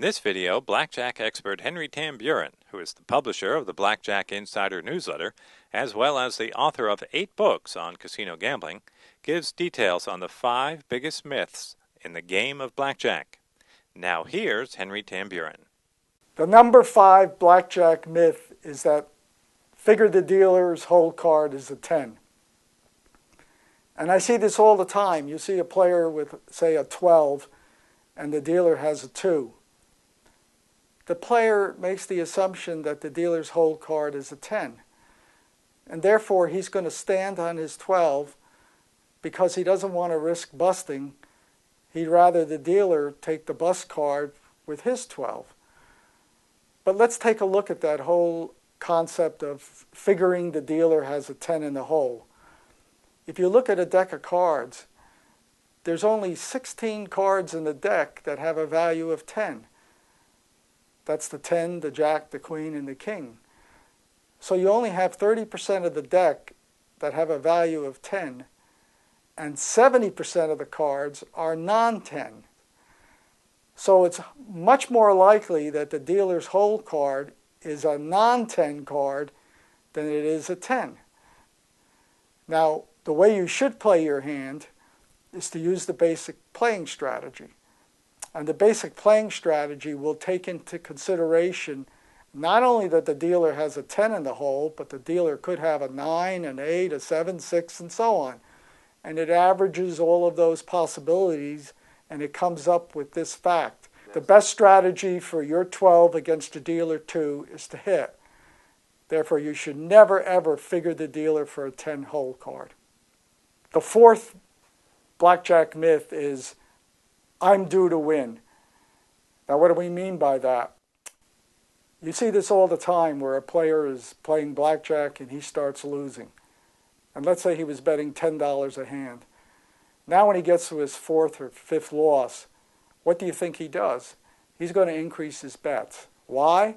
this video, blackjack expert Henry Tamburin, who is the publisher of the Blackjack Insider newsletter, as well as the author of 8 books on casino gambling, gives details on the 5 biggest myths in the game of blackjack. Now here's Henry Tamburin. The number 5 blackjack myth is that figure the dealer's hold card is a 10. And I see this all the time. You see a player with, say, a 12, and the dealer has a 2. The player makes the assumption that the dealer's hold card is a 10. And therefore, he's going to stand on his 12 because he doesn't want to risk busting. He'd rather the dealer take the bust card with his 12. But let's take a look at that whole concept of figuring the dealer has a 10 in the hole. If you look at a deck of cards, there's only 16 cards in the deck that have a value of 10. That's the 10, the jack, the queen, and the king. So you only have 30% of the deck that have a value of 10, and 70% of the cards are non-10. So it's much more likely that the dealer's hold card is a non-10 card than it is a 10. Now, the way you should play your hand is to use the basic playing strategy. And the basic playing strategy will take into consideration not only that the dealer has a 10 in the hole, but the dealer could have a 9, an 8, a 7, 6, and so on. And it averages all of those possibilities, and it comes up with this fact. The best strategy for your 12 against a dealer 2 is to hit. Therefore, you should never, ever figure the dealer for a 10 hole card. The 4th blackjack myth is, I'm due to win. Now, what do we mean by that? You see this all the time where a player is playing blackjack and he starts losing. And let's say he was betting $10 a hand. Now when he gets to his 4th or 5th loss, what do you think he does? He's going to increase his bets. Why?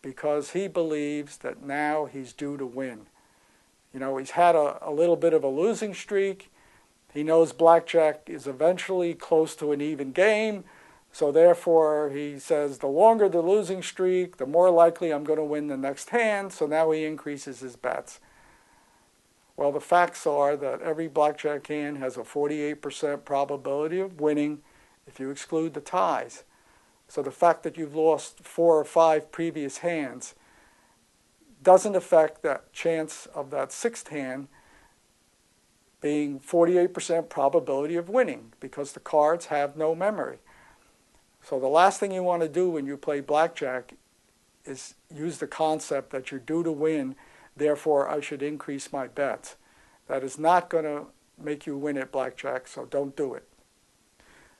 Because he believes that now he's due to win. You know, he's had a little bit of a losing streak. He knows blackjack is eventually close to an even game, so therefore he says the longer the losing streak, the more likely I'm going to win the next hand, so now he increases his bets. Well, the facts are that every blackjack hand has a 48% probability of winning if you exclude the ties. So the fact that you've lost 4 or 5 previous hands doesn't affect that chance of that 6th hand being 48% probability of winning because the cards have no memory. So the last thing you want to do when you play blackjack is use the concept that you're due to win, therefore I should increase my bets. That is not going to make you win at blackjack, so don't do it.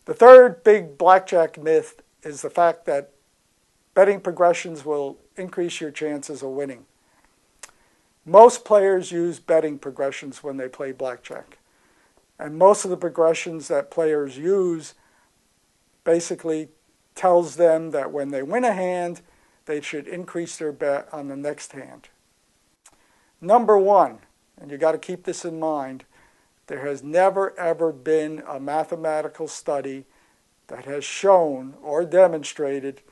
The 3rd big blackjack myth is the fact that betting progressions will increase your chances of winning. Most players use betting progressions when they play blackjack. And most of the progressions that players use basically tells them that when they win a hand, they should increase their bet on the next hand. Number 1, and you got to keep this in mind, there has never ever been a mathematical study that has shown or demonstrated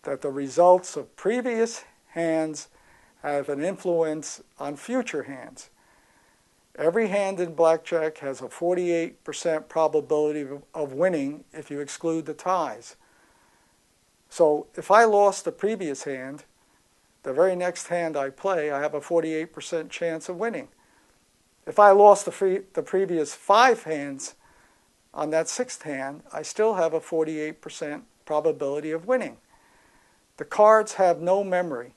that the results of previous hands have an influence on future hands. Every hand in blackjack has a 48% probability of winning if you exclude the ties. So if I lost the previous hand, the very next hand I play, I have a 48% chance of winning. If I lost the previous 5 hands on that 6th hand, I still have a 48% probability of winning. The cards have no memory.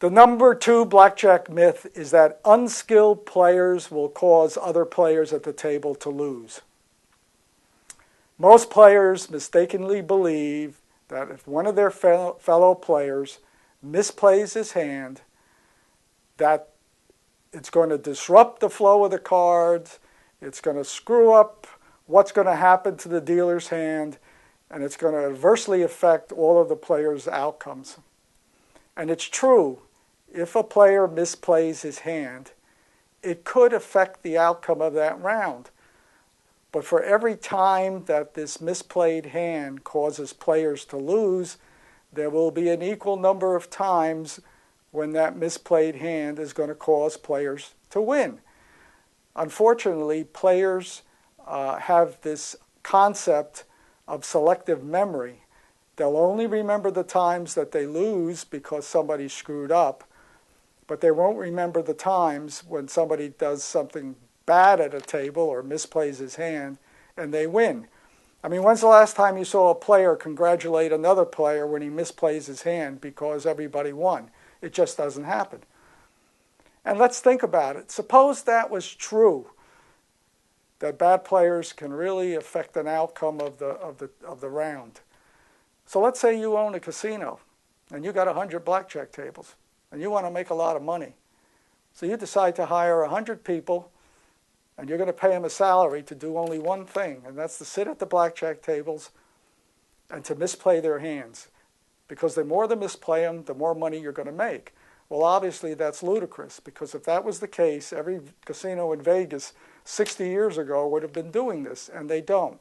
The number 2 blackjack myth is that unskilled players will cause other players at the table to lose. Most players mistakenly believe that if one of their fellow players misplays his hand, that it's going to disrupt the flow of the cards, it's going to screw up what's going to happen to the dealer's hand, and it's going to adversely affect all of the players' outcomes. And it's true, if a player misplays his hand, it could affect the outcome of that round. But for every time that this misplayed hand causes players to lose, there will be an equal number of times when that misplayed hand is going to cause players to win. Unfortunately, players have this concept of selective memory. They'll only remember the times that they lose because somebody screwed up, but they won't remember the times when somebody does something bad at a table or misplays his hand and they win. I mean, when's the last time you saw a player congratulate another player when he misplays his hand because everybody won? It just doesn't happen. And let's think about it. Suppose that was true, that bad players can really affect an outcome of the round. So let's say you own a casino and you got 100 blackjack tables and you want to make a lot of money. So you decide to hire 100 people and you're going to pay them a salary to do only one thing, and that's to sit at the blackjack tables and to misplay their hands. Because the more they misplay them, the more money you're going to make. Well, obviously that's ludicrous, because if that was the case, every casino in Vegas 60 years ago would have been doing this, and they don't.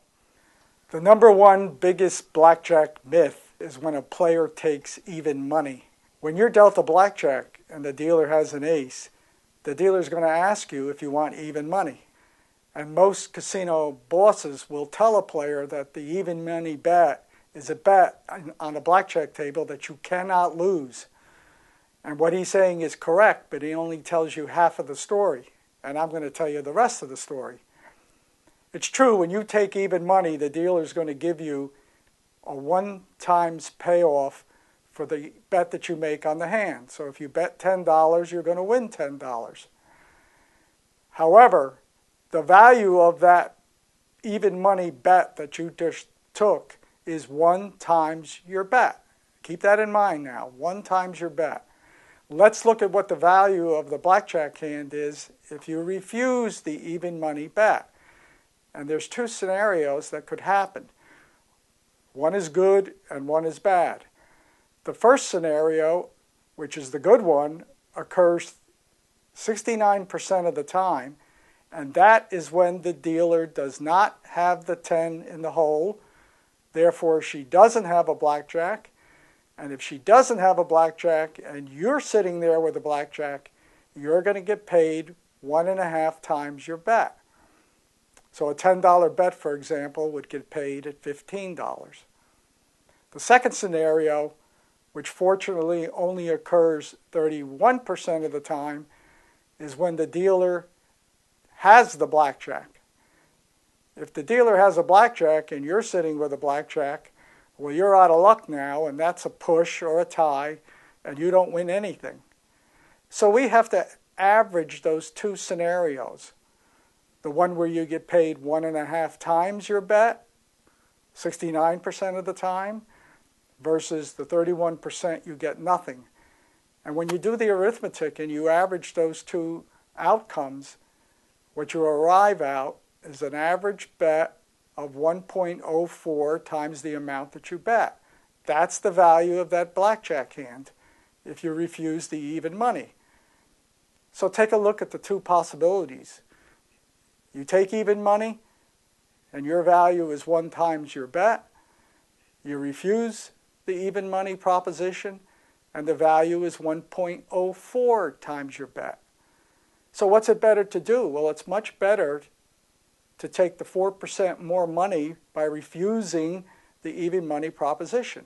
The number one biggest blackjack myth is when a player takes even money. When you're dealt a blackjack and the dealer has an ace, the dealer's going to ask you if you want even money. And most casino bosses will tell a player that the even money bet is a bet on a blackjack table that you cannot lose. And what he's saying is correct, but he only tells you half of the story. And I'm going to tell you the rest of the story. It's true, when you take even money, the dealer's going to give you a 1 times payoff for the bet that you make on the hand. So if you bet $10, you're going to win $10. However, the value of that even money bet that you just took is 1 times your bet. Keep that in mind now, 1 times your bet. Let's look at what the value of the blackjack hand is if you refuse the even money bet. And there's 2 scenarios that could happen. One is good and one is bad. The first scenario, which is the good one, occurs 69% of the time, and that is when the dealer does not have the 10 in the hole. Therefore, she doesn't have a blackjack. And if she doesn't have a blackjack and you're sitting there with a blackjack, you're going to get paid 1.5 times your bet. So a $10 bet, for example, would get paid at $15. The second scenario, which fortunately only occurs 31% of the time, is when the dealer has the blackjack. If the dealer has a blackjack and you're sitting with a blackjack, well, you're out of luck now, and that's a push or a tie, and you don't win anything. So we have to average those 2 scenarios. The one where you get paid 1.5 times your bet, 69% of the time, versus the 31% you get nothing. And when you do the arithmetic and you average those 2 outcomes, what you arrive at is an average bet of 1.04 times the amount that you bet. That's the value of that blackjack hand if you refuse the even money. So take a look at the 2 possibilities. You take even money and your value is 1 times your bet. You refuse the even money proposition and the value is 1.04 times your bet. So what's it better to do? Well, it's much better to take the 4% more money by refusing the even money proposition.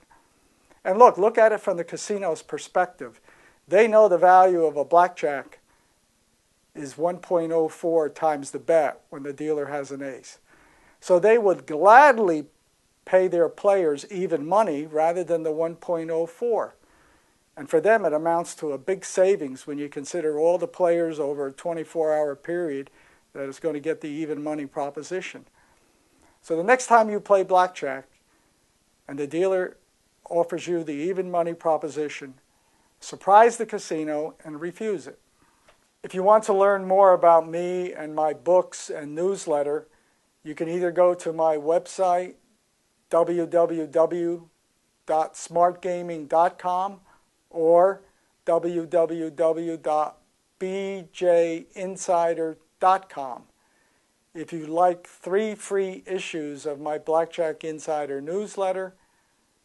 And look at it from the casino's perspective. They know the value of a blackjack is 1.04 times the bet when the dealer has an ace. So they would gladly pay their players even money rather than the 1.04. And for them, it amounts to a big savings when you consider all the players over a 24-hour period that is going to get the even money proposition. So the next time you play blackjack and the dealer offers you the even money proposition, surprise the casino and refuse it. If you want to learn more about me and my books and newsletter, you can either go to my website, www.smartgaming.com, or www.bjinsider.com. If you like 3 free issues of my Blackjack Insider newsletter,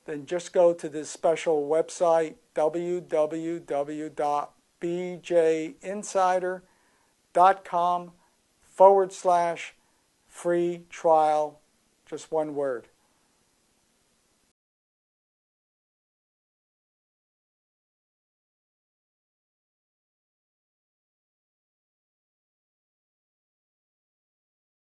then just go to this special website, www.bjinsider.com/free trial, just one word.